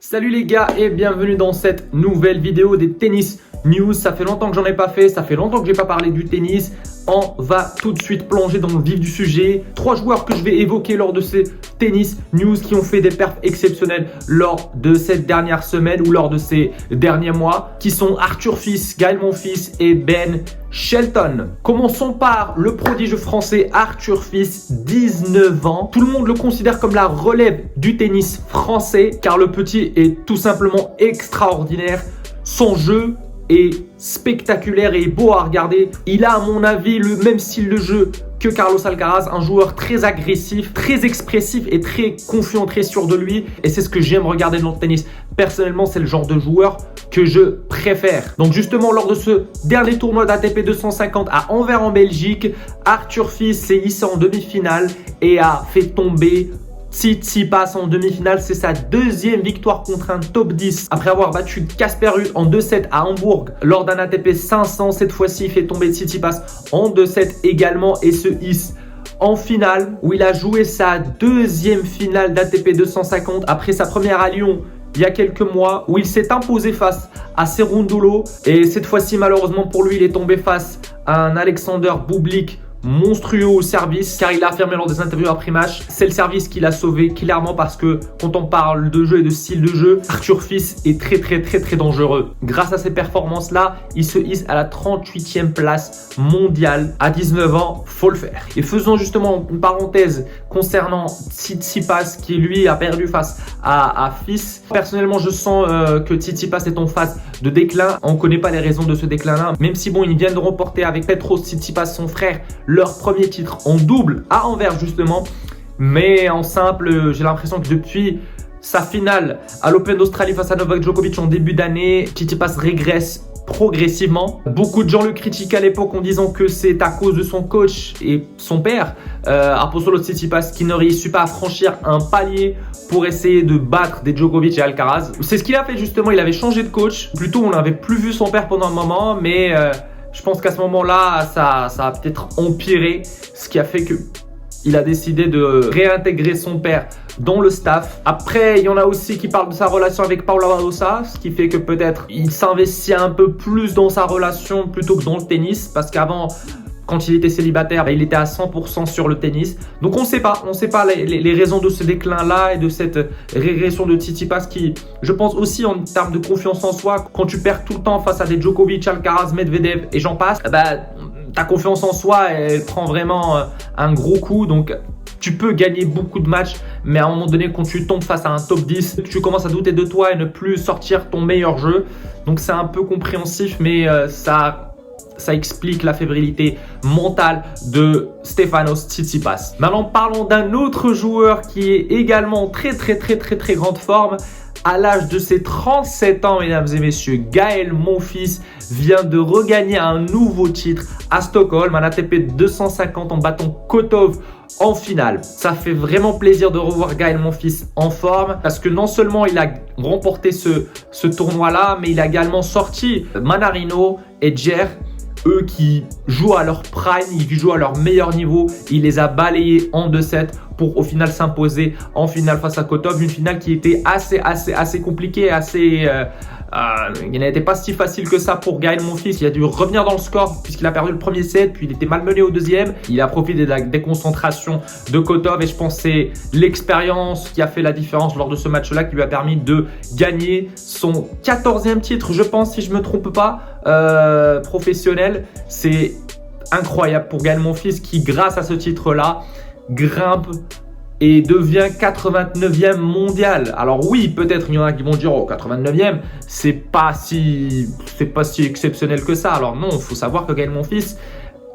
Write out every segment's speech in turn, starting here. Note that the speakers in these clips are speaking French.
Salut les gars et bienvenue dans cette nouvelle vidéo des tennis news. Ça fait longtemps que j'en ai pas fait, ça fait longtemps que j'ai pas parlé du tennis. On va tout de suite plonger dans le vif du sujet. 3 joueurs que je vais évoquer lors de ces tennis news qui ont fait des perfs exceptionnels lors de cette dernière semaine ou lors de ces derniers mois, qui sont Arthur Fils, Gaël Monfils et Ben Shelton. Commençons par le prodige français Arthur Fils, 19 ans. Tout le monde le considère comme la relève du tennis français car le petit est tout simplement extraordinaire. Son jeu est spectaculaire et beau à regarder. Il a à mon avis le même style de jeu que Carlos Alcaraz, un joueur très agressif, très expressif et très confiant, très sûr de lui. Et c'est ce que j'aime regarder dans le tennis. Personnellement, c'est le genre de joueur que je préfère. Donc justement, lors de ce dernier tournoi d'ATP 250 à Anvers en Belgique, Arthur Fils s'est hissé en demi-finale et a fait tomber Tsitsipas en demi-finale. C'est sa deuxième victoire contre un top 10 après avoir battu Casper Ruud en 2-7 à Hambourg lors d'un ATP 500. Cette fois-ci, il fait tomber Tsitsipas en 2-7 également et se hisse en finale où il a joué sa deuxième finale d'ATP 250 après sa première à Lyon il y a quelques mois où il s'est imposé face à Cerundolo. Et cette fois-ci, malheureusement pour lui, il est tombé face à un Alexander Bublik monstrueux au service, car il a affirmé lors des interviews après match, c'est le service qui l'a sauvé clairement, parce que quand on parle de jeu et de style de jeu, Arthur Fils est très dangereux. Grâce à ces performances là, il se hisse à la 38e place mondiale à 19 ans, faut le faire. Et faisons justement une parenthèse concernant Tsitsipas qui lui a perdu face à Fils. Personnellement, je sens que Tsitsipas est en phase de déclin. On ne connaît pas les raisons de ce déclin là, même si bon, il vient de remporter avec Petros Tsitsipas, son frère, leur premier titre en double à Anvers justement. Mais en simple, j'ai l'impression que depuis sa finale à l'Open d'Australie face à Novak Djokovic en début d'année, Tsitsipas régresse progressivement. Beaucoup de gens le critiquent à l'époque en disant que c'est à cause de son coach et son père, Apostolos Tsitsipas, qui ne réussit pas à franchir un palier pour essayer de battre des Djokovic et Alcaraz. C'est ce qu'il a fait justement, il avait changé de coach. Plutôt, on n'avait plus vu son père pendant un moment, mais je pense qu'à ce moment-là, ça a peut-être empiré, ce qui a fait que il a décidé de réintégrer son père dans le staff. Après, il y en a aussi qui parlent de sa relation avec Paula Badosa, ce qui fait que peut-être il s'investit un peu plus dans sa relation plutôt que dans le tennis, parce qu'avant, quand il était célibataire, il était à 100% sur le tennis. Donc on ne sait pas les raisons de ce déclin-là et de cette régression de Tsitsipas qui, je pense aussi en termes de confiance en soi, quand tu perds tout le temps face à des Djokovic, Alcaraz, Medvedev et j'en passe, ta confiance en soi, elle prend vraiment un gros coup. Donc tu peux gagner beaucoup de matchs, mais à un moment donné, quand tu tombes face à un top 10, tu commences à douter de toi et ne plus sortir ton meilleur jeu. Donc c'est un peu compréhensif, mais ça explique la fébrilité mentale de Stefanos Tsitsipas. Maintenant, parlons d'un autre joueur qui est également très grande forme. À l'âge de ses 37 ans, mesdames et messieurs, Gaël Monfils vient de regagner un nouveau titre à Stockholm, un ATP 250 en battant Kotov en finale. Ça fait vraiment plaisir de revoir Gaël Monfils en forme, parce que non seulement il a remporté ce tournoi-là, mais il a également sorti Manarino et Djer, eux qui jouent à leur prime, ils jouent à leur meilleur niveau. Il les a balayés en 2-7 pour au final s'imposer en finale face à Kotov. Une finale qui était assez compliquée, il n'était pas si facile que ça pour Gaël Monfils. Il a dû revenir dans le score puisqu'il a perdu le premier set, puis il était malmené au deuxième. Il a profité de la déconcentration de Kotov et je pense que c'est l'expérience qui a fait la différence lors de ce match-là, qui lui a permis de gagner son 14e titre, je pense, si je ne me trompe pas, professionnel. C'est incroyable pour Gaël Monfils qui, grâce à ce titre-là, grimpe et devient 89e mondial. Alors oui, peut-être il y en a qui vont dire, oh, 89e, c'est pas si exceptionnel que ça. Alors non, il faut savoir que Gaël Monfils,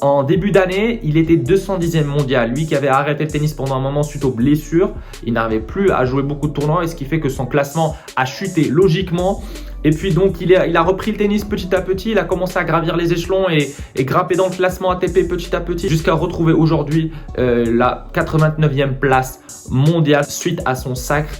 en début d'année, il était 210e mondial. Lui qui avait arrêté le tennis pendant un moment suite aux blessures, il n'arrivait plus à jouer beaucoup de tournois, et ce qui fait que son classement a chuté logiquement. Et puis donc il a repris le tennis petit à petit, il a commencé à gravir les échelons et grimper dans le classement ATP petit à petit jusqu'à retrouver aujourd'hui la 89e place mondiale suite à son sacre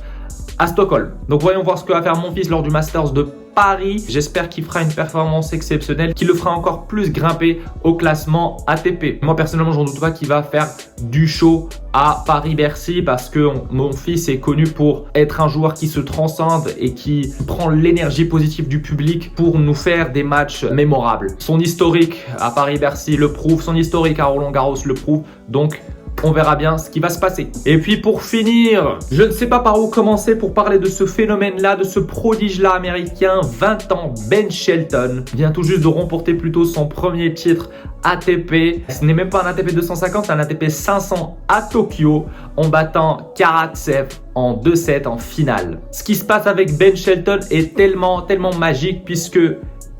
à Stockholm. Donc voyons voir ce que va faire Monfils lors du Masters de Paris. J'espère qu'il fera une performance exceptionnelle, qui le fera encore plus grimper au classement ATP. Moi personnellement, j'en doute pas qu'il va faire du show à Paris-Bercy parce que mon fils est connu pour être un joueur qui se transcende et qui prend l'énergie positive du public pour nous faire des matchs mémorables. Son historique à Paris-Bercy le prouve, son historique à Roland-Garros le prouve, donc on verra bien ce qui va se passer. Et puis pour finir, je ne sais pas par où commencer pour parler de ce phénomène-là, de ce prodige-là américain, 20 ans, Ben Shelton, vient tout juste de remporter plutôt son premier titre ATP. Ce n'est même pas un ATP 250, c'est un ATP 500 à Tokyo, en battant Karatsev en 2-7 en finale. Ce qui se passe avec Ben Shelton est tellement magique puisque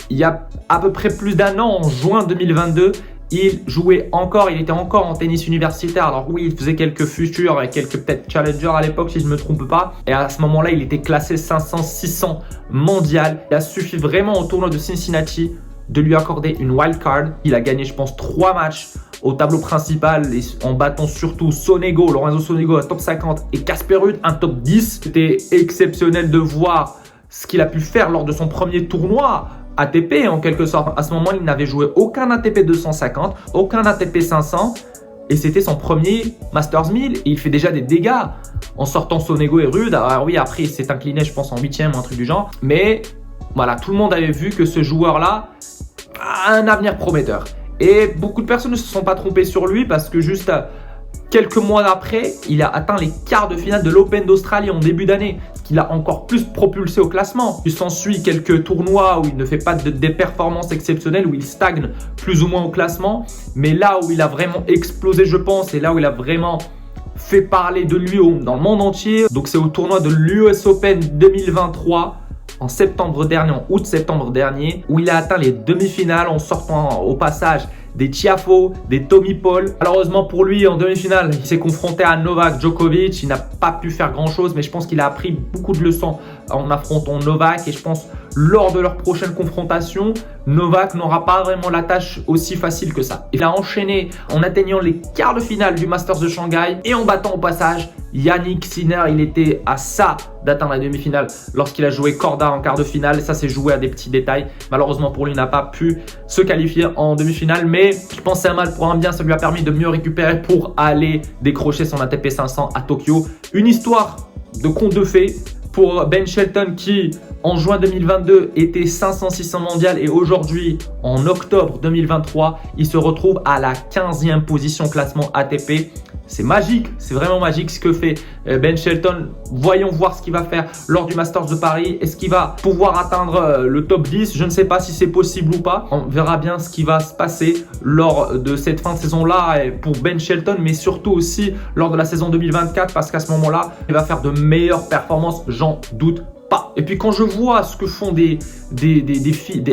il y a à peu près plus d'un an, en juin 2022, il jouait encore, il était encore en tennis universitaire. Alors oui, il faisait quelques futurs et quelques peut-être challengers à l'époque si je ne me trompe pas. Et à ce moment-là, il était classé 500-600 mondial. Il a suffi vraiment au tournoi de Cincinnati de lui accorder une wild card. Il a gagné, je pense, 3 matchs au tableau principal en battant surtout Sonego, Lorenzo Sonego, un top 50 et Casper Ruud, un top 10. C'était exceptionnel de voir ce qu'il a pu faire lors de son premier tournoi ATP en quelque sorte. À ce moment, il n'avait joué aucun ATP 250, aucun ATP 500 et c'était son premier Masters 1000 et il fait déjà des dégâts en sortant Sonego et Ruud. Alors oui, après il s'est incliné je pense en 8e ou un truc du genre, mais voilà, tout le monde avait vu que ce joueur-là a un avenir prometteur. Et beaucoup de personnes ne se sont pas trompées sur lui parce que juste quelques mois après, il a atteint les quarts de finale de l'Open d'Australie en début d'année, ce qui l'a encore plus propulsé au classement. Il s'ensuit quelques tournois où il ne fait pas des performances exceptionnelles, où il stagne plus ou moins au classement. Mais là où il a vraiment explosé, je pense, et là où il a vraiment fait parler de lui dans le monde entier, donc c'est au tournoi de l'US Open 2023. En septembre dernier, en août-septembre dernier, où il a atteint les demi-finales en sortant au passage des Tiafoe, des Tommy Paul. Malheureusement pour lui, en demi-finale, il s'est confronté à Novak Djokovic. Il n'a pas pu faire grand-chose, mais je pense qu'il a appris beaucoup de leçons en affrontant Novak. Et je pense lors de leur prochaine confrontation, Novak n'aura pas vraiment la tâche aussi facile que ça. Il a enchaîné en atteignant les quarts de finale du Masters de Shanghai et en battant au passage Yannick Sinner. Il était à ça d'atteindre la demi-finale lorsqu'il a joué Korda en quart de finale. Ça s'est joué à des petits détails. Malheureusement pour lui, il n'a pas pu se qualifier en demi-finale. Mais je pense que c'est un mal pour un bien. Ça lui a permis de mieux récupérer pour aller décrocher son ATP 500 à Tokyo. Une histoire de conte de fées pour Ben Shelton qui, en juin 2022, était 500-600 mondial et aujourd'hui, en octobre 2023, il se retrouve à la 15e position classement ATP. C'est magique, c'est vraiment magique ce que fait Ben Shelton. Voyons voir ce qu'il va faire lors du Masters de Paris. Est-ce qu'il va pouvoir atteindre le top 10? Je ne sais pas si c'est possible ou pas. On verra bien ce qui va se passer lors de cette fin de saison-là pour Ben Shelton, mais surtout aussi lors de la saison 2024 parce qu'à ce moment-là, il va faire de meilleures performances, j'en doute pas. Et puis quand je vois ce que font des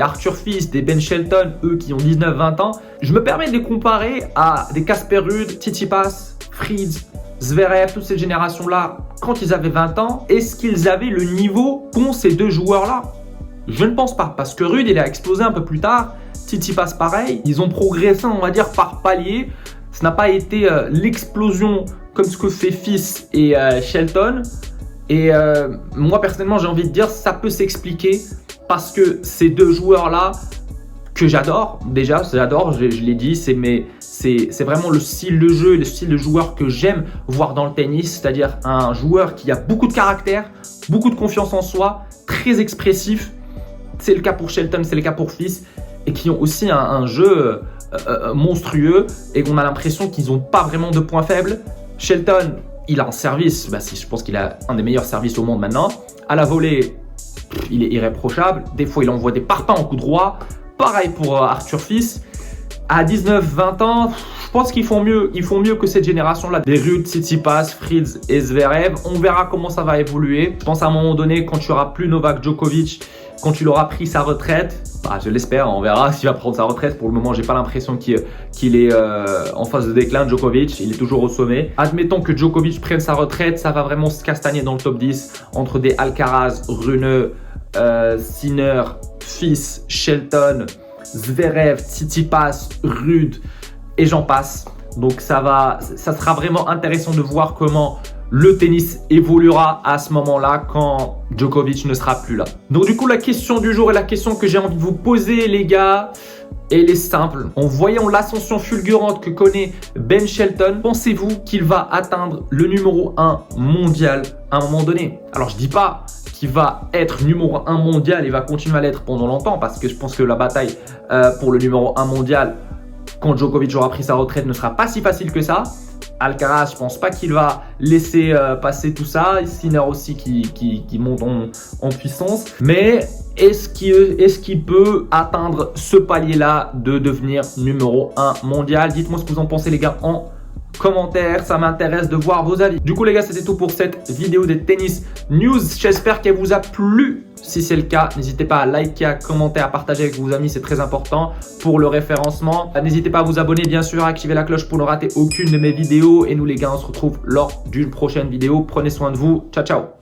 Arthur Fils, des Ben Shelton, eux qui ont 19-20 ans, je me permets de les comparer à des Casper Ruud, Tsitsipas, Fritz, Zverev, toute cette génération-là, quand ils avaient 20 ans, est-ce qu'ils avaient le niveau qu'ont ces deux joueurs-là? Je ne pense pas, parce que Ruud, il a explosé un peu plus tard, Tsitsipas pareil, ils ont progressé, on va dire, par palier. Ce n'a pas été l'explosion comme ce que fait Fils et Shelton. Et moi, personnellement, j'ai envie de dire, ça peut s'expliquer parce que ces deux joueurs-là, que j'adore, déjà, j'adore, je l'ai dit, c'est vraiment le style de jeu et le style de joueur que j'aime voir dans le tennis, c'est-à-dire un joueur qui a beaucoup de caractère, beaucoup de confiance en soi, très expressif. C'est le cas pour Shelton, c'est le cas pour Fils, et qui ont aussi un jeu monstrueux et qu'on a l'impression qu'ils n'ont pas vraiment de points faibles. Shelton, il a un service, je pense qu'il a un des meilleurs services au monde maintenant. À la volée, il est irréprochable. Des fois, il envoie des parpaings en coup droit. Pareil pour Arthur Fils. À 19-20 ans, je pense qu'ils font mieux. Ils font mieux que cette génération-là. Des Ruud, Tsitsipas, Fritz et Zverev. On verra comment ça va évoluer. Je pense à un moment donné, quand tu n'auras plus Novak Djokovic, quand il aura pris sa retraite, je l'espère, on verra s'il va prendre sa retraite. Pour le moment, j'ai pas l'impression qu'il est en phase de déclin. Djokovic, il est toujours au sommet. Admettons que Djokovic prenne sa retraite, ça va vraiment se castagner dans le top 10 entre des Alcaraz, Rune, Sinner, Fils, Shelton, Zverev, Tsitsipas, Ruud et j'en passe. Donc ça sera vraiment intéressant de voir comment le tennis évoluera à ce moment-là quand Djokovic ne sera plus là. Donc du coup, la question du jour et la question que j'ai envie de vous poser, les gars, elle est simple. En voyant l'ascension fulgurante que connaît Ben Shelton, pensez-vous qu'il va atteindre le numéro 1 mondial à un moment donné? Alors je dis pas qu'il va être numéro 1 mondial et va continuer à l'être pendant longtemps, parce que je pense que la bataille pour le numéro 1 mondial, quand Djokovic aura pris sa retraite, ne sera pas si facile que ça. Alcaraz, je pense pas qu'il va laisser passer tout ça. Sinner aussi qui monte en puissance. Mais est-ce qu'il peut atteindre ce palier-là de devenir numéro 1 mondial? Dites-moi ce que vous en pensez, les gars, en commentaire, ça m'intéresse de voir vos avis. Du coup les gars, c'était tout pour cette vidéo des tennis news. J'espère qu'elle vous a plu. Si c'est le cas, n'hésitez pas à liker, à commenter, à partager avec vos amis, c'est très important pour le référencement. N'hésitez pas à vous abonner, bien sûr, à activer la cloche pour ne rater aucune de mes vidéos. Et nous les gars, on se retrouve lors d'une prochaine vidéo. Prenez soin de vous. Ciao, ciao.